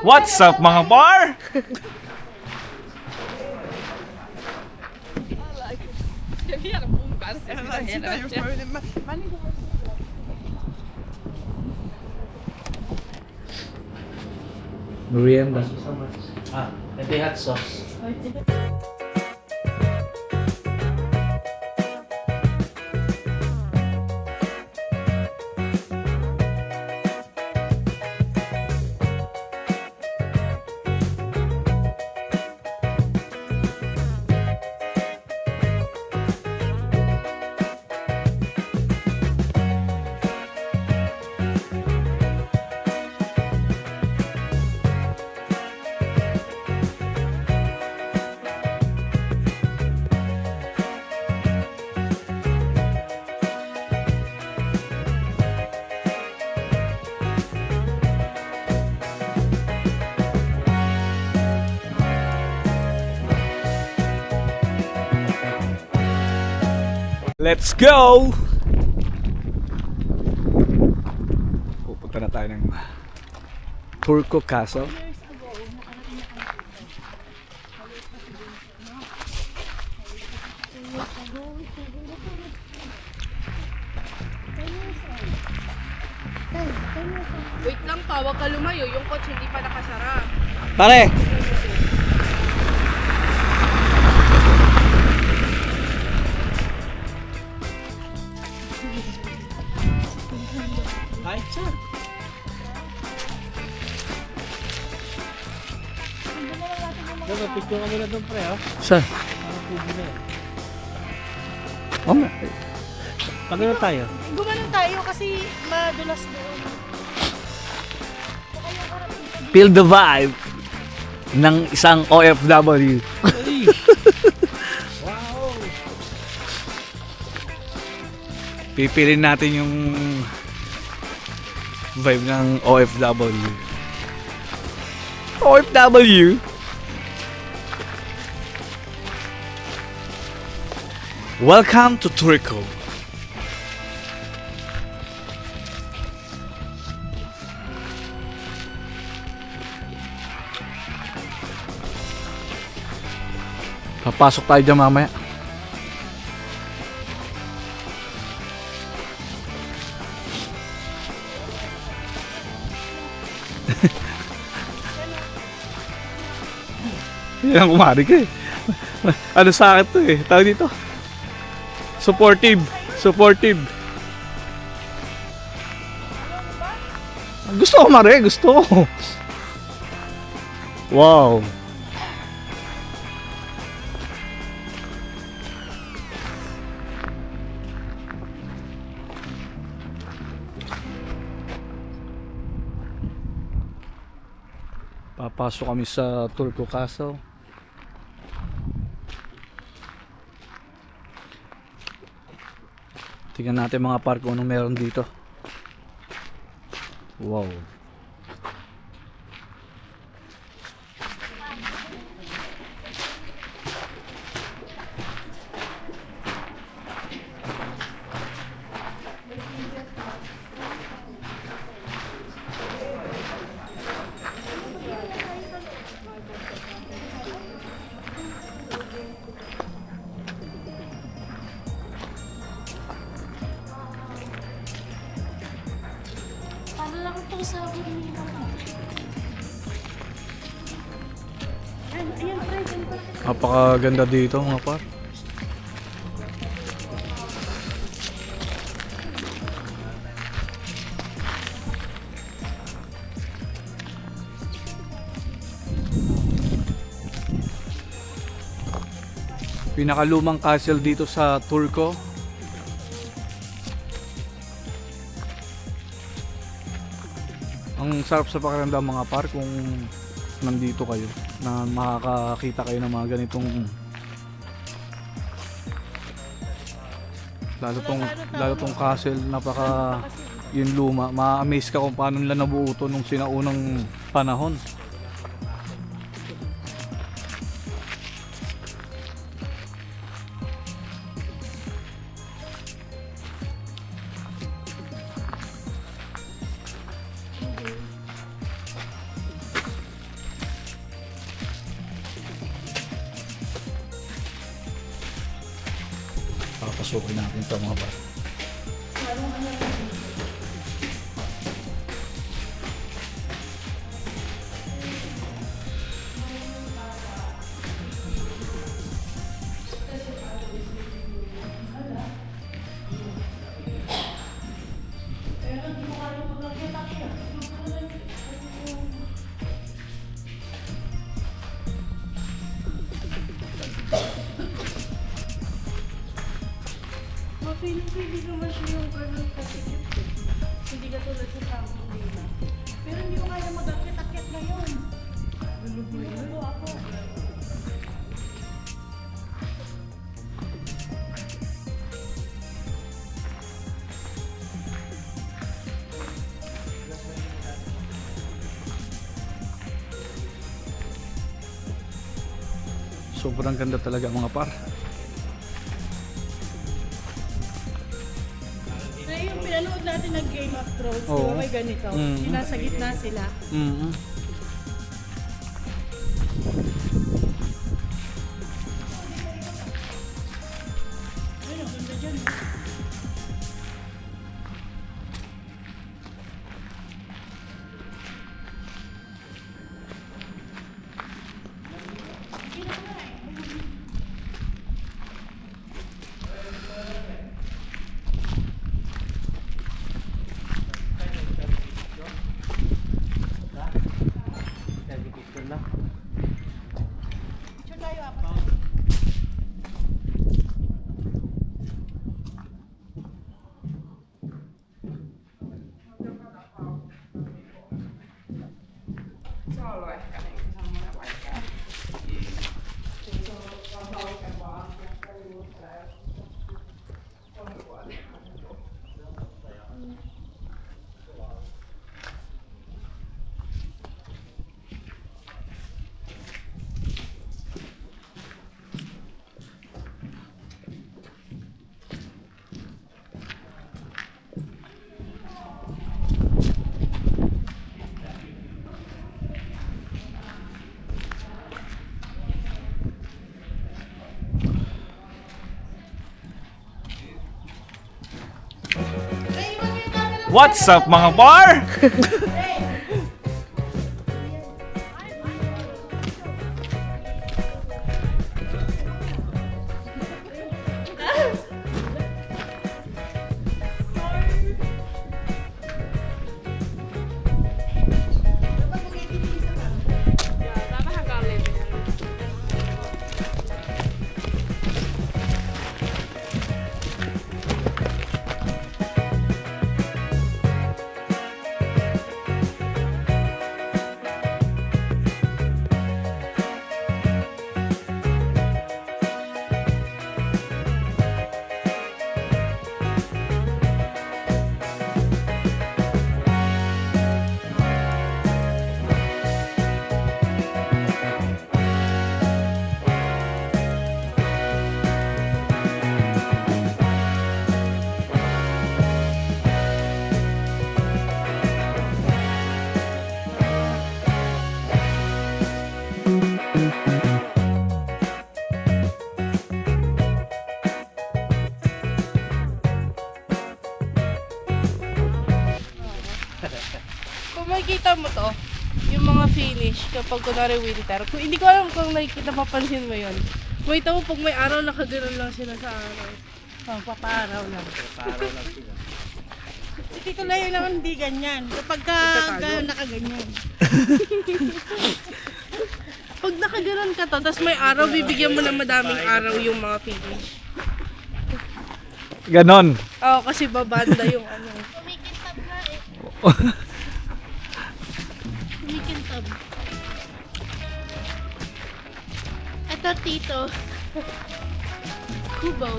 What's up mga par? Merienda. Thank you so much. Ito hot sauce. Let's go! Pupunta na tayo ng Turco Castle. Wait lang pa, wag ka lumayo. Yung coach hindi pa nakasara. Pare! Hi, sir. Dapat picture ka muna doon pre ha. Saan? Parang pugi na yan. Oh, Pagano tayo? Gumanon tayo kasi madulas doon. feel the vibe ng isang OFW. Wow! Pipilin natin yung vibe ng OFW. OFW? Welcome to Turco. Papasok tayo dyan mamaya. Yan ang kumari ka eh. Ano sa akin to eh. Tawag dito. Supportive. Supportive. Gusto ko mare. Gusto ko. Wow. Papasok kami sa Turco Castle. Tingnan natin mga park kung anong meron dito. Wow. Paano lang ito sa nila? Ayan, pre, dyan pa. Napakaganda dito mga par. Pinakalumang castle dito sa Turco. Ang sarap sa pakiramdam mga par kung nandito kayo na makakakita kayo ng mga ganitong lalo tong castle, napaka yung luma, ma-amaze ka kung paano nila nabuo to nung sinaunang panahon. Papasukin natin ito mga par. Mapili-pili naman siya yung ganun kasi hindi ka tulad sa tamang nila. Pero hindi ko kaya mag-akit-akit ngayon. Ano ako? Sobrang ganda talaga mga par. Na yung pinanood natin ng Game of Thrones, Oo. di ba may ganito? Mm. Yung nasa gitna sila. Mm-hmm. Ayun, ang ganda dyan. Nag-picture na. Picture tayo, apat. Se on ollut ehkä niinku semmoinen vaikea. What's up mga par? Tää vähän kalliimpi. Kung makikita mo to, yung mga finish kapag kunwari winter, kung hindi ko alam kung nakikita, mapansin mo yun. Makita mo pag may araw, nakaganoon lang sila sa araw. Pampaparaw lang. Paro lang sila. Si Tito Layo naman hindi ganyan. Kapag ka nakaganyan. Pag nakaganon ka to, tapos may araw, bibigyan mo ng madaming araw yung mga finish. Ganon. Oo, kasi babanda yung ano. Kumikintab na eh. Kumikintab. Ito, Tito. Kubaw.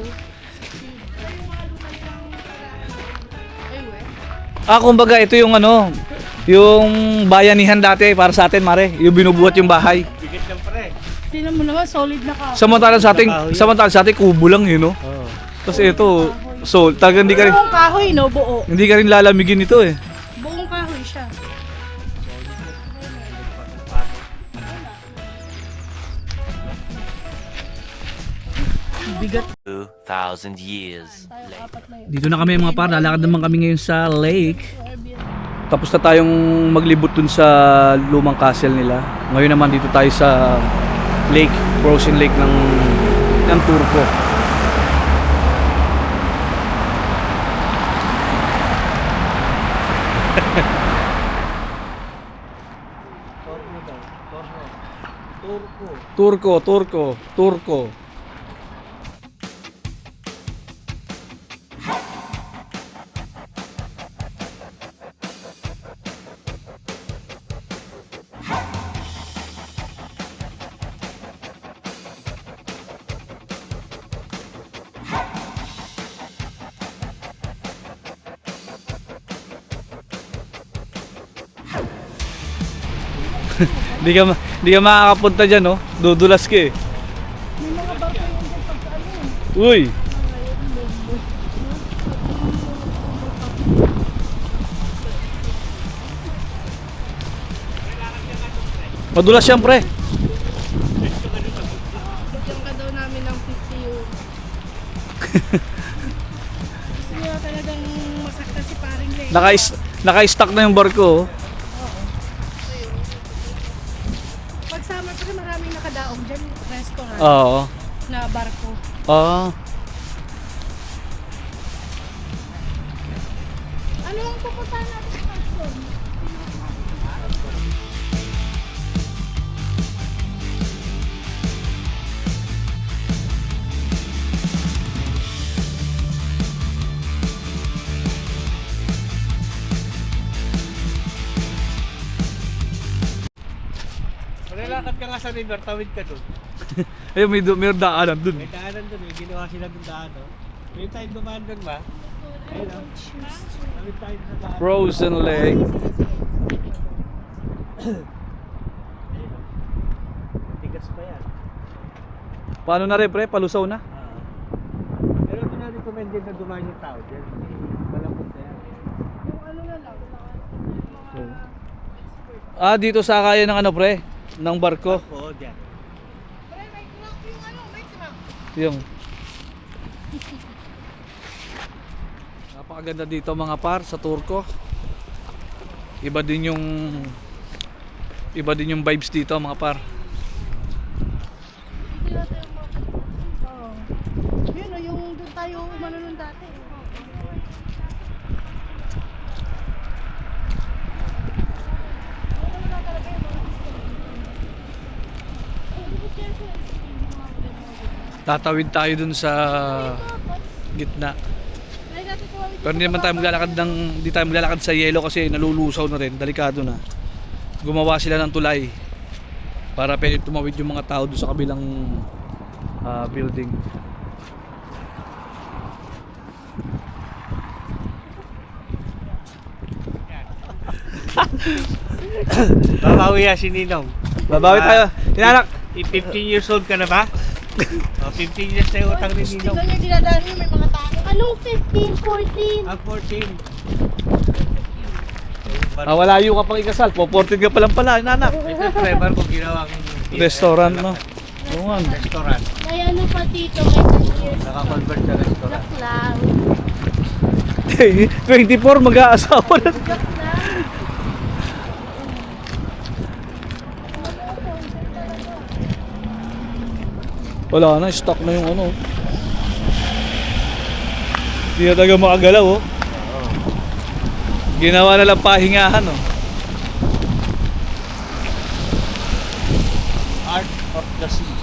Ay, we. Kumbaga ito yung ano, yung bayanihan dati para sa atin, mare. Yung binubuhat yung bahay. Bigit lang pre. Tingnan mo naman, solid na ka. Samantalang sa atin kubo lang yun, no? Oo. Tapos ito, so talagang Buong kahoy, no? Buo. hindi ka rin lalamigin ito eh. Buong kahoy siya. Bigat. 2,000 years later. Apat na yun. Dito na kami mga par, lalakad naman kami ngayon sa lake. Tapos na tayong maglibot dun sa lumang castle nila. Ngayon naman dito tayo sa lake, frozen lake ng Turco. Torno daw. Torno. Turko. Turco. Di ka makakapunta dyan, no? Dudulas ka eh. May mga barko yun dyan pagka ano eh. Uy! Madulas yan, pre. Bigyan ka daw namin ng 50 euro. Gusto niya talagang masakta si paring Leo. Naka-stack na yung barko, oh. Pag summer pa rin maraming nakadaog dyan, restaurant Oo. na barko. Oo. Ano ang pupuntahan natin sa Carson? Malalakad ka nga sa river, tawid ka doon. Ayun, may daanan dun. May daanan doon, may ginawa sila doon daan. Oh. May tayo dumaan doon ba? Ayun oh. Tawid tayo sa daan. Frozen lake. Tigas pa yan. Paano na rin, pre? Palusaw na? Pero ito na recommended na dumaan yung tao dyan. Malapot na yan. Yung ano na lang, Ah, dito sa kaya ng ano, pre? Ng barko. Oo, dyan. Pre, may clock yung ano, may clock. Yung. Napakaganda dito mga par sa Turco. Iba din yung vibes dito mga par. Oo. Yun o, yung doon tayo umano nun dati. Tatawid tayo dun sa gitna. Pero hindi tayo maglalakad sa yelo kasi nalulusaw na rin, delikado na. Gumawa sila ng tulay para pwede tumawid yung mga tao doon sa kabilang building. Babawi yan si Ninong. Babawi tayo. Inanak. 15 years old ka na ba? Oh, 15 years na yung utang ni Gusto Ninong. niya dinadaan niyo, may mga tao. Anong 15, 14? Ang 14. Walayo ka pang ikasal. Po-14 ka pa lang pala, inanak. Ito forever kung ginawang Restaurant, no? Oo nga. Restaurant. May ano pa dito, may 10 years Naka-convert sa restaurant. lang. 24, mag-aasawa na. Joke lang. Wala na, stock na yung ano. Hindi na talaga makagalaw, oh. Ginawa na lang pahingahan, oh. Art of the Sea.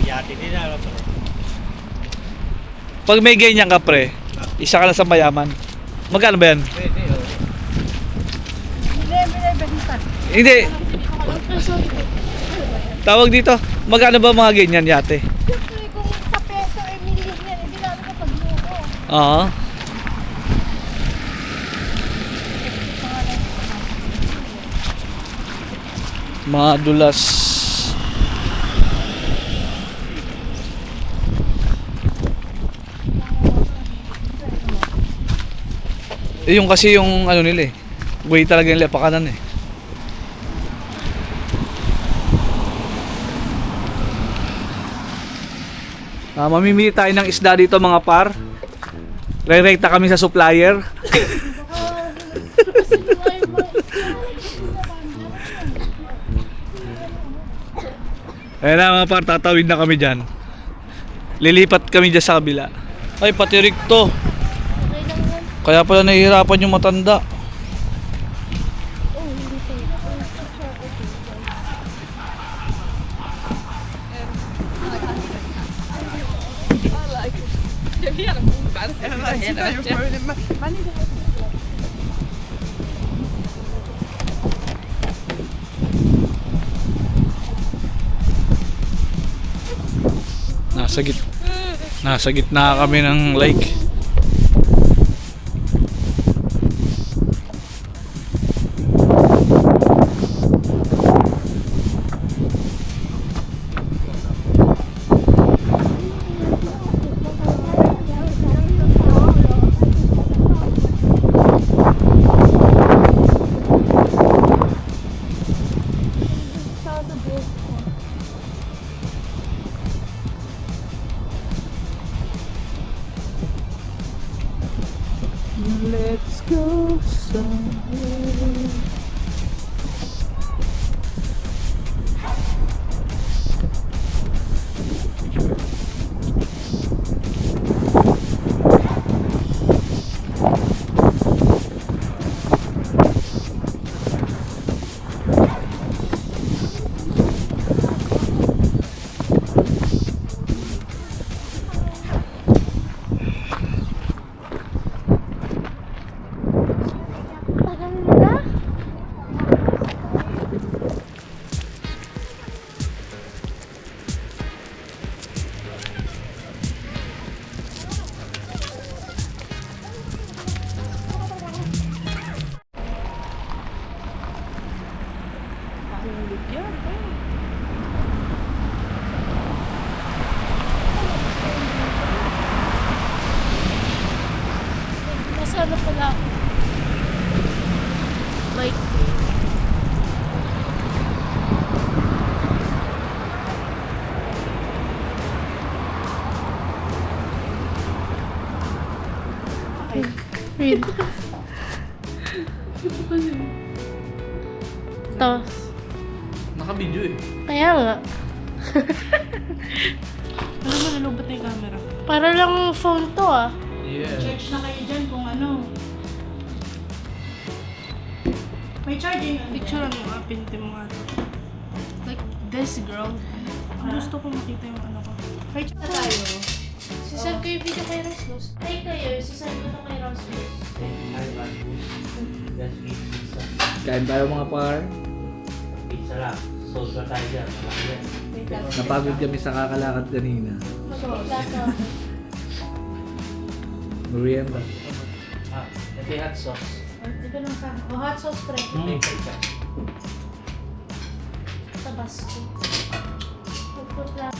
Yati din na alam mo. Pag may ganyan ka, pre, isa ka na sa mayaman. Magkano ba yan? Pwede, oh. Hindi. Tawag dito, magkano ba mga ganyan yate? Siyempre, kung sa peso ay million yan, hindi namin na pagluko. Oo. Madulas. Yung kasi yung ano nila eh. Way talaga nila pakanan eh. Mamimili tayo ng isda dito mga par. Re-rekta kami sa supplier. Ayan na mga par, tatawid na kami dyan. Lilipat kami dyan sa kabila. Ay, patirik to. Kaya pala nahihirapan yung matanda. Nasa gitna kami ng lake. Let's go somewhere. Nasaan na pala ako? Like, read. Tapos, Naka-video eh. kaya nga. Alam mo, nalubot na yung camera. Para lang phone to ah. Yeah. Search na kayo dyan kung ano. May charging. Picture mo nga, pinti mo nga. Like, this girl. Ang gusto ko makita yung ano ko. May charge na tayo. Sisend ko yung video kay Rasmus. Ay kayo, sisend ko to kay Rasmus. Kain tayo mga par. Pizza lang. Social tayo dyan. Malaki yan. Napagod kami sa kakalakad kanina. Magpaplata ako. Merienda. Ito yung hot sauce. Dito lang sa oh, hot sauce pre. Tabasco. Magpaplata.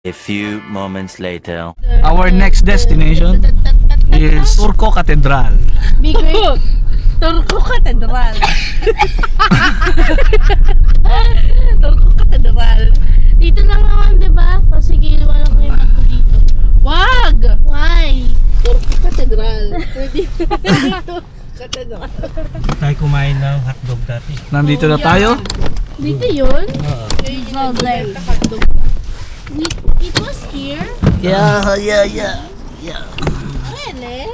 A few moments later. Our next destination is Turco Cathedral. Big Great Turco Cathedral. Turco Cathedral. Dito lang naman, di ba? O sige, wala ko yung bago dito. Wag! Why? Turco Cathedral. Cathedral. Tayo kumain ng hotdog dati. Nandito na tayo. Dito yun? Oo. Problem. It was here? Yeah. Really?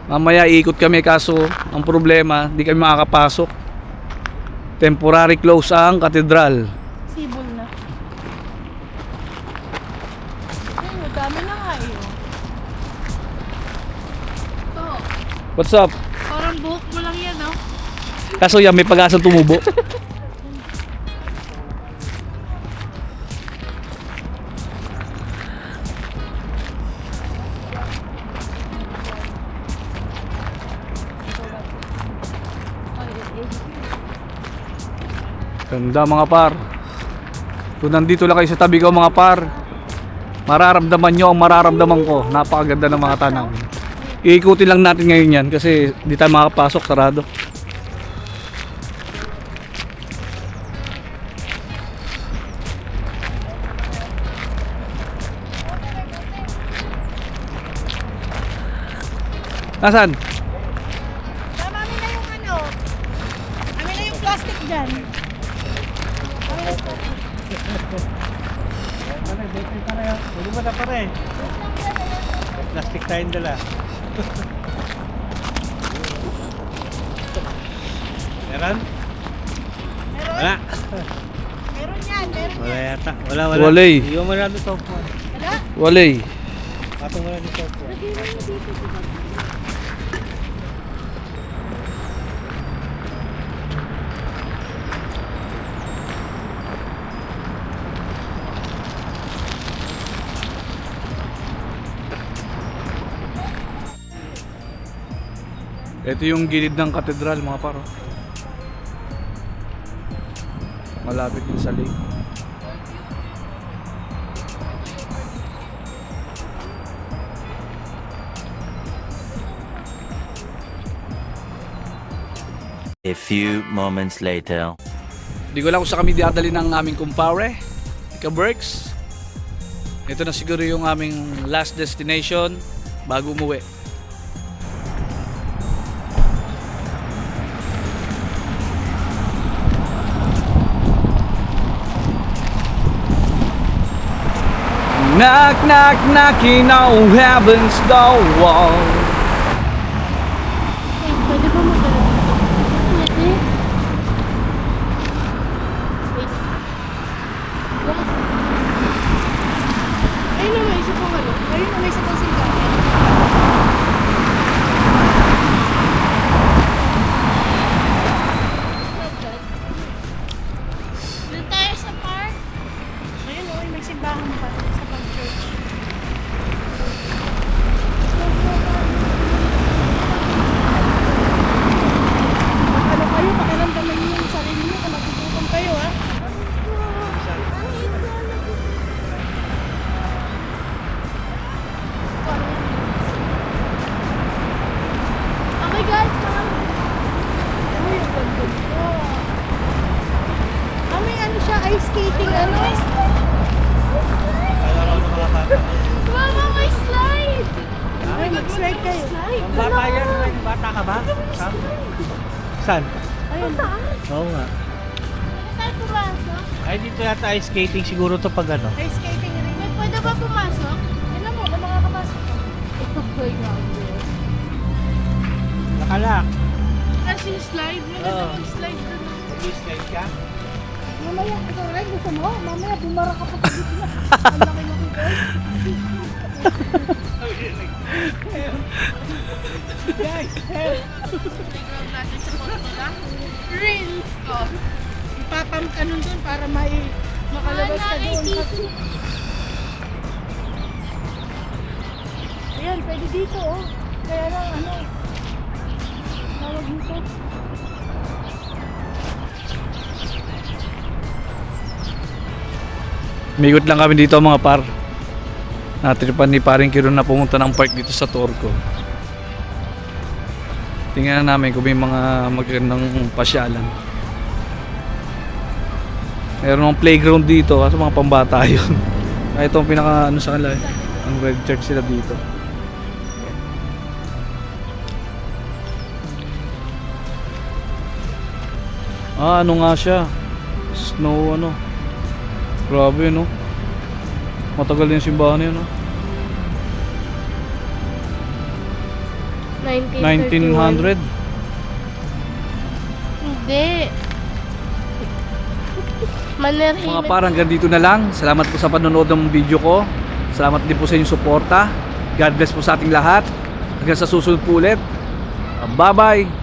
Mamaya ikot kami kaso ang problema, di kami makakapasok. Temporary close ang katedral. Sibol na. Ay, madami na nga eh. Ito, What's up? parang buhok mo lang yan, oh. Kaso yan, may pag-asang tumubo. Ganda mga par. Kung nandito lang kayo sa tabi ko mga par, mararamdaman nyo ang mararamdaman ko. Napakaganda ng mga tanang. Iikutin lang natin ngayon yan kasi di tayo makapasok, sarado. Nasaan? Tama na yung ano. Amin na yung plastic dyan. Pwede mo na pare. Plastic tayong dala. Meron? Wala. Meron yan, meron Wala yan. yata. Wala. Walay. Iwan mo na ito po. Wala? Walay. Patong mo na dito po. Ito yung gilid ng katedral mga paro. Malapit din sa lake. A few moments later. Di ko lang kung sa kami diadali ng aming kumpare, Ika-Berks. Ito na siguro yung aming last destination bago umuwi. Knock, knock, knocking on heaven's door. Eh, pwede ba magdala dito? Pwede. Wait. What? Ayun na, may isa pang ano. Ayun na, may isa pang singkahan. Doon tayo sa park. Ayun o, may simbahan pa sa pag-church. Ano kayo, pakiramdaman niyo yung sarili niyo kung natutukan kayo, ha? Oh my God, ma'am. Uy, ang ganda niyo. Ah, may ano siya, ice skating, ano? Kala ko ng mga bata. Mama, may slide! Ay, mag-slide kayo. Slide! Bata yan. Bata ka ba? Saan? Ayun. Oo nga. Tayo pumasok? Ay, dito yata ice skating siguro to pag ano. Ice skating rin. May pwede ba pumasok? Alam mo, na makakapasok ka. Ito playground girl. Nakalak. Kasi yung slide, maganda Oo. mag-slide doon. Mag-slide ka? Mamaya, ikaw rin, gusto mo? Mamaya, bumara ka pa sa gitna. Ang laki mo ko. Guys, help! Playground natin sa Portola. Real! Oh. Ipapamp ka nun dun para makalabas ka doon. Ayan, pwede dito, oh. Kaya lang, ano, tawag nito. Migot lang kami dito mga par. Natripan ni paring Kiron na pumunta ng park dito sa Torco. Tingnan namin kung may mga magandang pasyalan. Meron ng playground dito kasi mga pambata yun. Kaya ito ang pinaka ano sa kanila eh. Ang red church sila dito. Ah, ano nga siya? Snow ano? Grabe no? Matagal yung simbahan yun no? 1900? 1900? Hindi. Mannerheimer. Mga parang ganito na lang. Salamat po sa panonood ng video ko. Salamat din po sa inyong suporta. God bless po sa ating lahat. Hanggang sa susunod po ulit. Bye-bye!